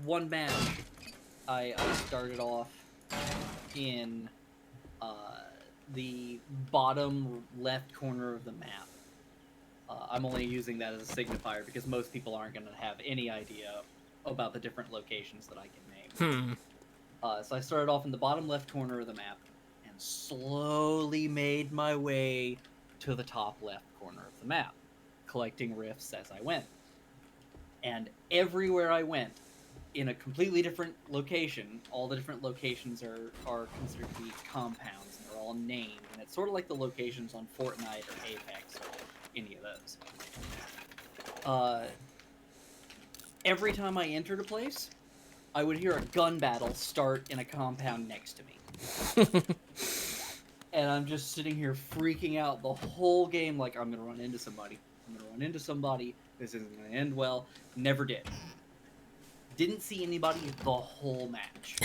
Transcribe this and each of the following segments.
one match, I started off in the bottom left corner of the map. I'm only using that as a signifier because most people aren't going to have any idea about the different locations that I can name. So I started off in the bottom left corner of the map and slowly made my way to the top left corner of the map, collecting rifts as I went. And everywhere I went, in a completely different location, all the different locations are considered to be compounds, and they're all named, and it's sort of like the locations on Fortnite or Apex or any of those. Every time I entered a place, I would hear a gun battle start in a compound next to me. And I'm just sitting here freaking out the whole game like, I'm going to run into somebody. I'm going to run into somebody. This isn't going to end well. Never did. Didn't see anybody the whole match.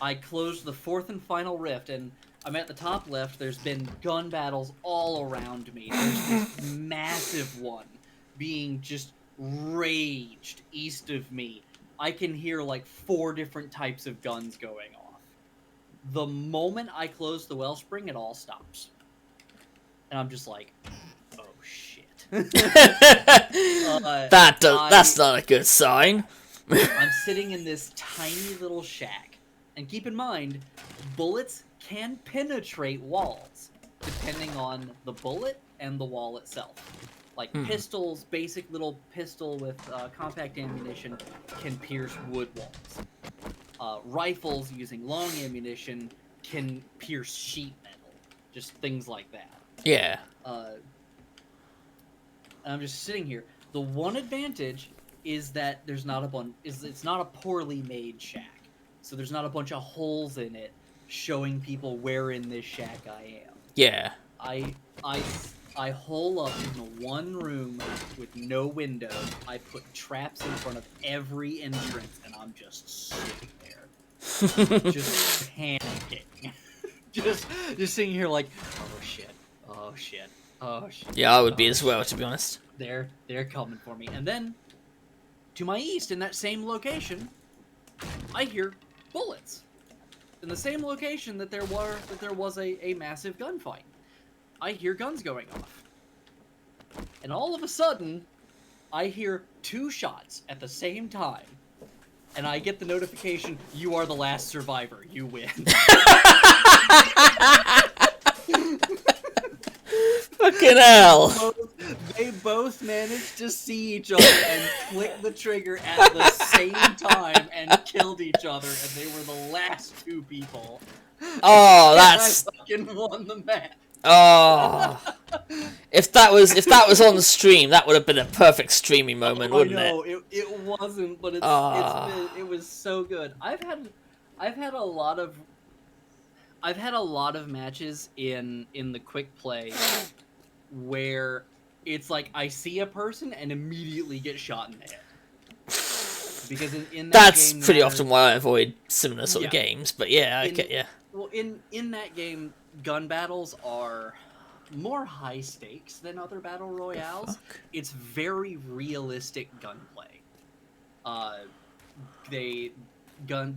I closed the fourth and final rift, and I'm at the top left. There's been gun battles all around me. There's this massive one being just raged east of me. I can hear like 4 different types of guns going off. The moment I close the wellspring, it all stops. And I'm just like, oh shit. That's not a good sign. I'm sitting in this tiny little shack. And keep in mind, bullets can penetrate walls, depending on the bullet and the wall itself. Like pistols, basic little pistol with compact ammunition can pierce wood walls. Rifles using long ammunition can pierce sheet metal. Just things like that. Yeah. I'm just sitting here. The one advantage is that there's not it's not a poorly made shack. So there's not a bunch of holes in it showing people where in this shack I am. Yeah. I hole up in the one room with no windows. I put traps in front of every entrance, and I'm just sitting there. Just panicking. just sitting here like, oh shit, oh shit, oh shit. Yeah, I would be as well, to be honest. They're coming for me. And then, to my east, in that same location, I hear bullets. In the same location that there was a massive gunfight. I hear guns going off. And all of a sudden, I hear 2 shots at the same time. And I get the notification, you are the last survivor. You win. Fucking hell. They both managed to see each other and click the trigger at the same time and killed each other, and they were the last 2 people. Oh, that's... I fucking won the match. Oh. If that was on the stream, that would have been a perfect streaming moment, wouldn't it? It wasn't, but it was so good. I've had a lot of matches in the quick play where it's like I see a person and immediately get shot in the head. Because in that that's game, pretty often why I avoid similar sort of games, but yeah, okay, yeah. Well, in that game, gun battles are more high stakes than other battle royales. It's very realistic gunplay.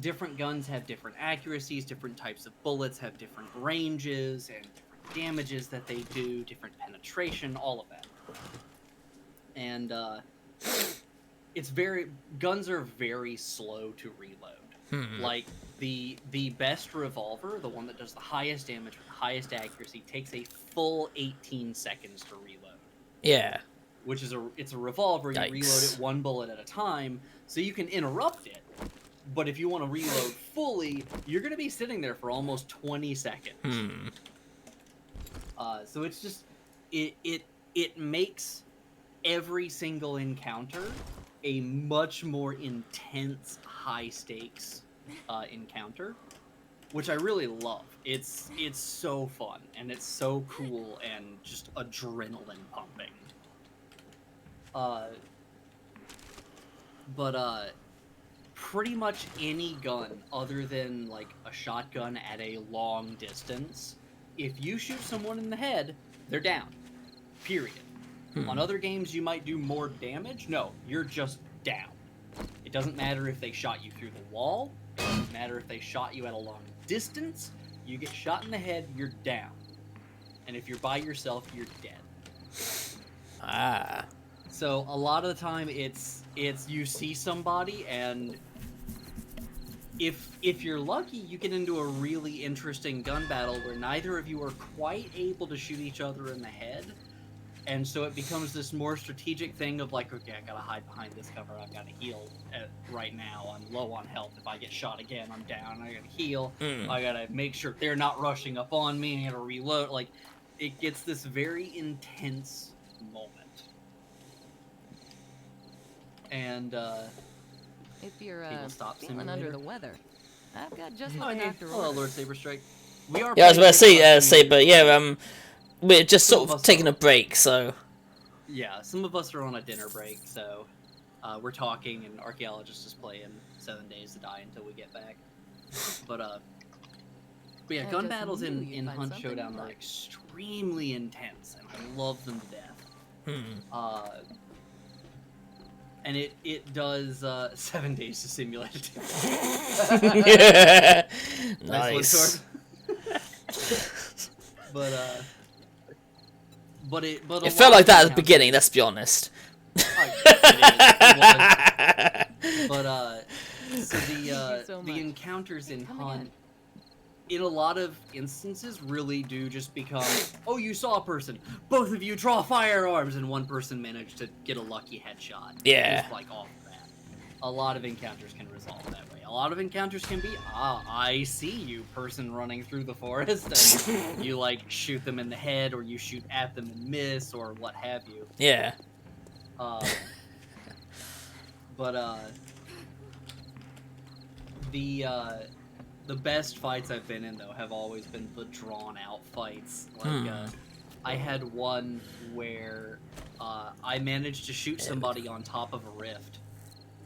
Different guns have different accuracies, different types of bullets have different ranges and different damages that they do, different penetration, all of that. And guns are very slow to reload. Like the best revolver, the one that does the highest damage with the highest accuracy, takes a full 18 seconds to reload. Yeah. Which is it's a revolver, Yikes. You reload it 1 bullet at a time, so you can interrupt it. But if you want to reload fully, you're going to be sitting there for almost 20 seconds. So it's just it makes every single encounter a much more intense, high stakes encounter, which I really love. It's so fun and it's so cool and just adrenaline pumping. But pretty much any gun other than like a shotgun at a long distance, if you shoot someone in the head, they're down. Period. On other games, you might do more damage. No, you're just down. It doesn't matter if they shot you through the wall. It doesn't matter if they shot you at a long distance. You get shot in the head, you're down. And if you're by yourself, you're dead. Ah. So a lot of the time, it's you see somebody, and if you're lucky, you get into a really interesting gun battle where neither of you are quite able to shoot each other in the head. And so it becomes this more strategic thing of like, okay, I gotta hide behind this cover. I've got to heal right now. I'm low on health. If I get shot again, I'm down. I gotta heal. I gotta make sure they're not rushing up on me. I gotta reload. Like, it gets this very intense moment. And If you're People stop feeling simulator. under the weather, I've got just oh, what the hey, doctor hello, ordered. Lord Saberstrike. We are. Yeah, I was about to playing say, but yeah, we're just Some sort of of us taking are. a break, so. Yeah, some of us are on a dinner break, so we're talking, and Archaeologist is playing 7 Days to Die until we get back. But yeah, I gun just battles knew in you'd find Hunt something Showdown you are like. extremely intense, and I love them to death. And it does 7 Days to Simulate a Death. Nice. But It a felt lot like of that at the encounters- beginning, let's be honest. It was. But so Thank you so the much. encounters in Come Hunt, again. in a lot of instances, really do just become, oh, you saw a person, both of you draw firearms, and one person managed to get a lucky headshot. Yeah. Just like off the bat. A lot of encounters can resolve that way. A lot of encounters can be, I see you, person running through the forest, and you like shoot them in the head, or you shoot at them and miss, or what have you. Yeah. The best fights I've been in, though, have always been the drawn-out fights. Like, I had one where I managed to shoot somebody on top of a rift.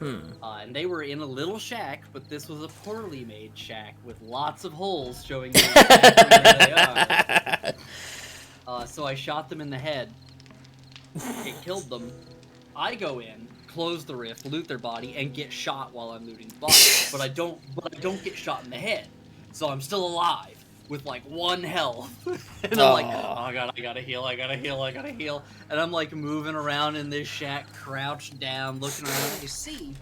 And they were in a little shack, but this was a poorly made shack with lots of holes showing you exactly where they are. So I shot them in the head. It killed them. I go in, close the rift, loot their body, and get shot while I'm looting the body. But I don't get shot in the head. So I'm still alive with like 1 health. And I'm like, oh god, I gotta heal. And I'm like moving around in this shack, crouched down, looking around to see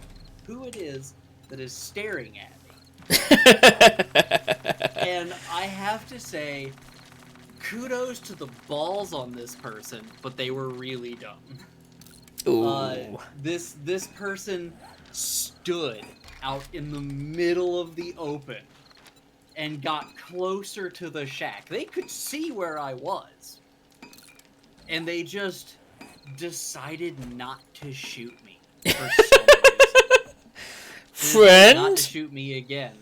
who it is that is staring at me. And I have to say, kudos to the balls on this person, but they were really dumb. Ooh. This person stood out in the middle of the open and got closer to the shack. They could see where I was. And they just decided not to shoot me for some reason. Friend? Not to shoot me again.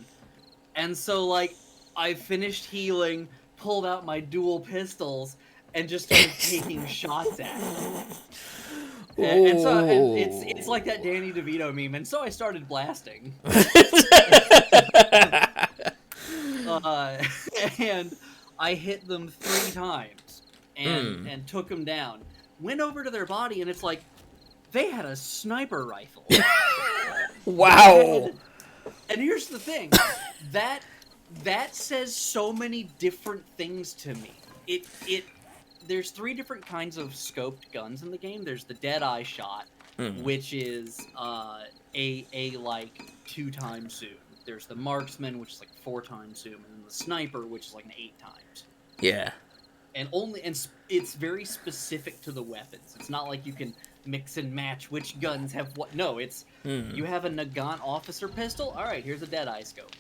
And so, like, I finished healing, pulled out my dual pistols, and just started taking shots at them. And so it's like that Danny DeVito meme, and so I started blasting. And I hit them 3 times and took them down. Went over to their body, and it's like they had a sniper rifle. Wow. And here's the thing, that says so many different things to me. There's 3 different kinds of scoped guns in the game. There's the Deadeye shot, which is a like 2 times zoom. There's the Marksman, which is like 4 times zoom, and then the Sniper, which is like an 8 times. Yeah. And it's very specific to the weapons. It's not like you can mix and match which guns have what. No, it's you have a Nagant officer pistol. All right, here's a Deadeye scope.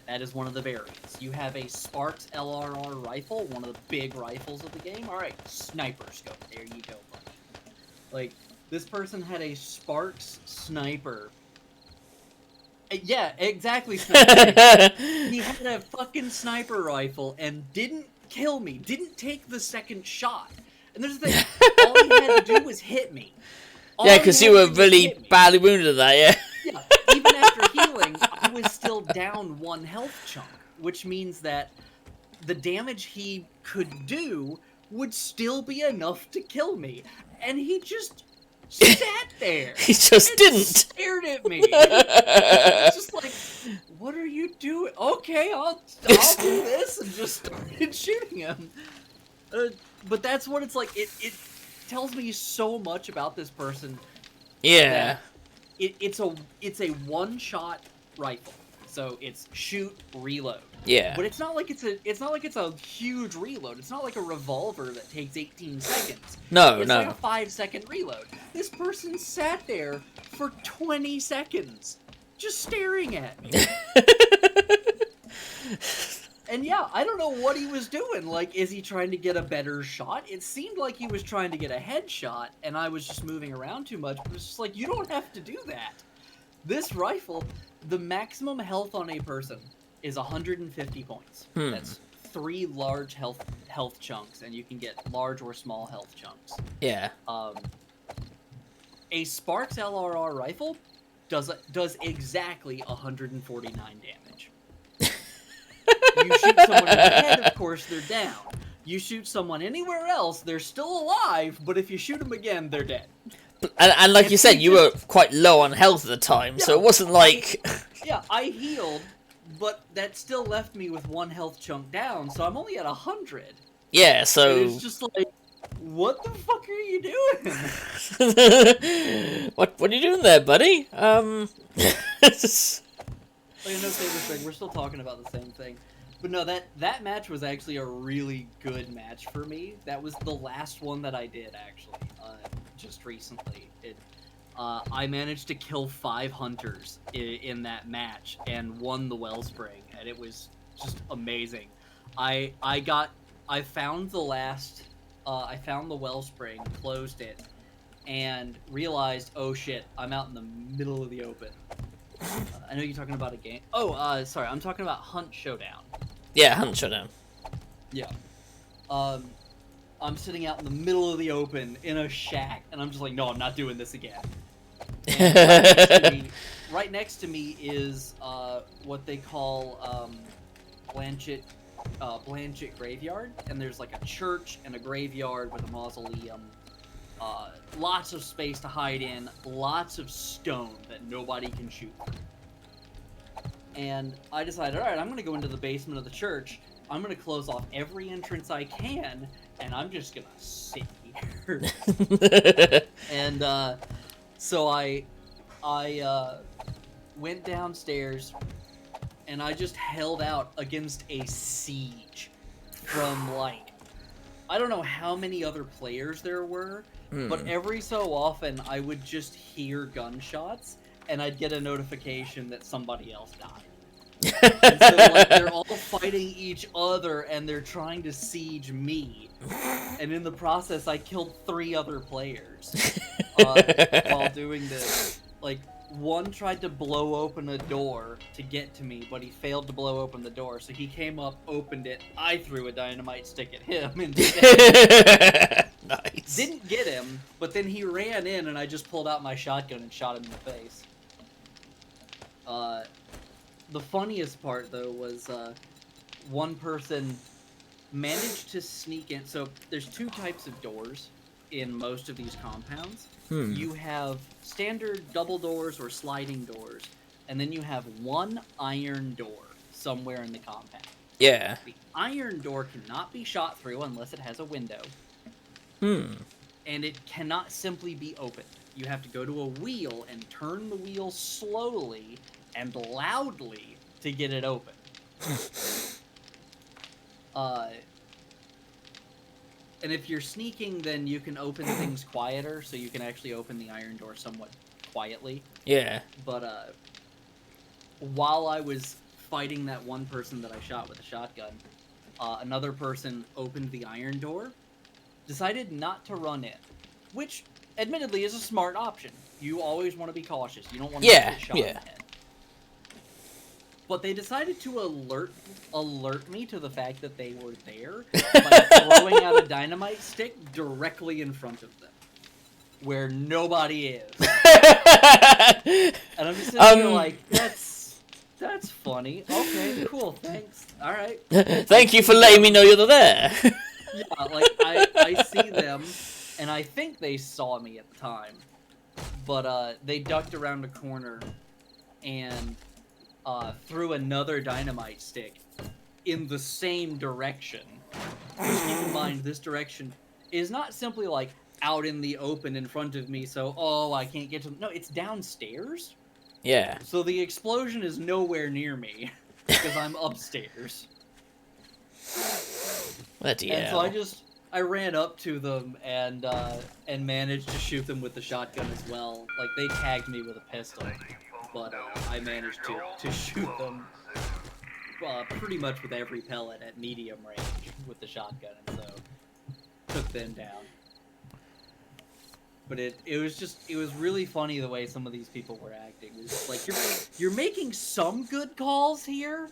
That is one of the variants. You have a Sparks LRR rifle, one of the big rifles of the game. All right, sniper scope. There you go, buddy. Like, this person had a Sparks sniper. Yeah, exactly, sniper. He had a fucking sniper rifle and didn't kill me, didn't take the second shot. And there's the thing, all he had to do was hit me. Yeah, because you were really badly wounded at that, yeah. Yeah, even after healing, I was still down 1 health chunk, which means that the damage he could do would still be enough to kill me. And he just sat there. He just and didn't. Stared at at me. It's just like, what are you doing? Okay, I'll do this, and just started shooting him. But that's what it's like. It tells me so much about this person. Yeah. It's a one-shot rifle, so it's shoot, reload. Yeah. But it's not like it's a huge reload. It's not like a revolver that takes 18 seconds. No, It's no. like a 5-second reload. This person sat there for 20 seconds, just staring at me. And yeah, I don't know what he was doing. Like, is he trying to get a better shot? It seemed like he was trying to get a headshot, and I was just moving around too much. But it's just like, you don't have to do that. This rifle, the maximum health on a person is 150 points. That's 3 large health chunks, and you can get large or small health chunks. Yeah. A Sparks LRR rifle does exactly 149 damage. You shoot someone in the head, of course, they're down. You shoot someone anywhere else, they're still alive, but if you shoot them again, they're dead. And like you said, you were quite low on health at the time, so it wasn't like... Yeah, I healed, but that still left me with 1 health chunk down, so I'm only at 100. Yeah, so... And it's just like, what the fuck are you doing? What are you doing there, buddy? Like, no favorite thing, we're still talking about the same thing. But no, that match was actually a really good match for me. That was the last one that I did, actually, just recently. I managed to kill 5 hunters in that match and won the Wellspring, and it was just amazing. I found the Wellspring, closed it, and realized, oh shit, I'm out in the middle of the open. I know you're talking about a game. Oh, sorry, I'm talking about Hunt Showdown. Yeah, Hunt Showdown. Yeah. I'm sitting out in the middle of the open in a shack, and I'm just like, no, I'm not doing this again. And right next to me is what they call Blanchett Graveyard, and there's like a church and a graveyard with a mausoleum. Lots of space to hide in, lots of stone that nobody can shoot through. And I decided, alright, I'm going to go into the basement of the church, I'm going to close off every entrance I can, and I'm just going to sit here. And so I went downstairs, and I just held out against a siege from, like, I don't know how many other players there were, but every so often I would just hear gunshots, and I'd get a notification that somebody else died. And so, like, they're all fighting each other, and they're trying to siege me. And in the process, I killed 3 other players while doing this. Like, one tried to blow open a door to get to me, but he failed to blow open the door. So he came up, opened it, I threw a dynamite stick at him, and Nice. didn't get him, but then he ran in, and I just pulled out my shotgun and shot him in the face. The funniest part, though, was one person managed to sneak in. So there's 2 types of doors in most of these compounds. You have standard double doors or sliding doors, and then you have 1 iron door somewhere in the compound. Yeah. The iron door cannot be shot through unless it has a window. And it cannot simply be opened. You have to go to a wheel and turn the wheel slowly and loudly to get it open. And if you're sneaking, then you can open things quieter, so you can actually open the iron door somewhat quietly. Yeah. But while I was fighting that one person that I shot with a shotgun, another person opened the iron door, decided not to run in, which admittedly is a smart option. You always want to be cautious. You don't want to get shot in the head. But they decided to alert me to the fact that they were there by throwing out a dynamite stick directly in front of them, where nobody is. And I'm just sitting there like, that's funny. Okay, cool, thanks. All right. Thank you for letting me know you're there. Yeah, like I see them, and I think they saw me at the time, but they ducked around a corner and threw another dynamite stick in the same direction. Just keep in mind, this direction is not simply like out in the open in front of me, so I can't get to them. No, it's downstairs. Yeah. So the explosion is nowhere near me because I'm upstairs. Bloody And hell. so I ran up to them and managed to shoot them with the shotgun as well. Like, they tagged me with a pistol, but I managed to shoot them pretty much with every pellet at medium range with the shotgun, and so took them down. But it was really funny the way some of these people were acting. It was just like, you're making some good calls here,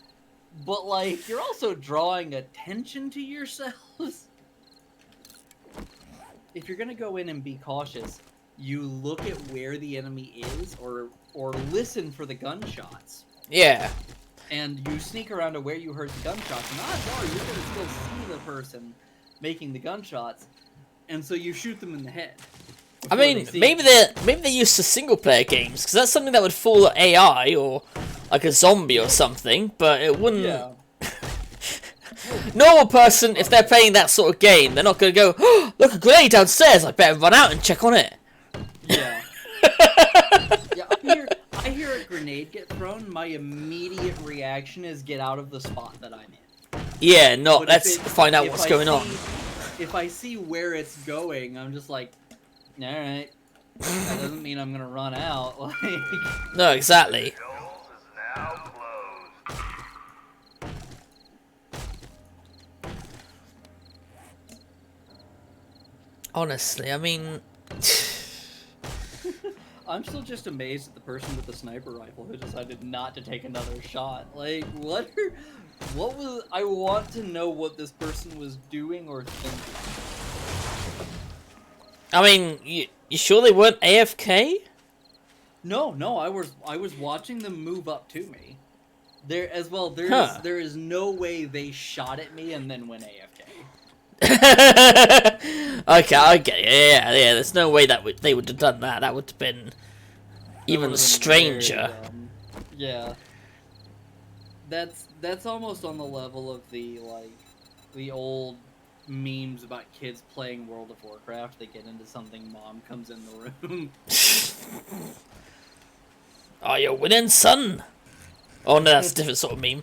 but like you're also drawing attention to yourselves. If you're gonna go in and be cautious, you look at where the enemy is, or listen for the gunshots. Yeah. And you sneak around to where you heard the gunshots, and odds are you're gonna still see the person making the gunshots, and so you shoot them in the head. I mean, maybe they're used to single player games, because that's something that would fall at AI or like a zombie or something, but it wouldn't. Yeah. Normal person, if they're playing that sort of game, they're not going to go, oh, look, a grenade downstairs, I better run out and check on it. Yeah. Yeah, I hear a grenade get thrown, my immediate reaction is get out of the spot that I'm in. Yeah, no, But let's find out what's going on. If I see where it's going, I'm just like, alright. That doesn't mean I'm gonna run out. Like, No, exactly. Honestly, I mean... I'm still just amazed at the person with the sniper rifle who decided not to take another shot. Like, what was... I want to know what this person was doing or thinking. I mean, you sure they weren't AFK? No, I was watching them move up to me. There as well. There is no way they shot at me and then went AFK. Okay, I get it. Yeah. There's no way that they would have done that. That would have been even stranger. Yeah. That's almost on the level of the old memes about kids playing World of Warcraft. They get into something, mom comes in the room. Are you winning, son? Oh no, that's a different sort of meme.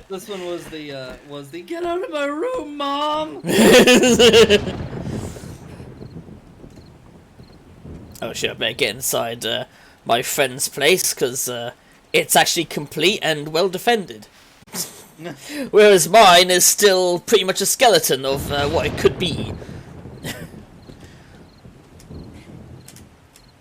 This one was the get out of my room, mom. Oh shit! I better get inside my friend's place because it's actually complete and well defended. Whereas mine is still pretty much a skeleton of what it could be.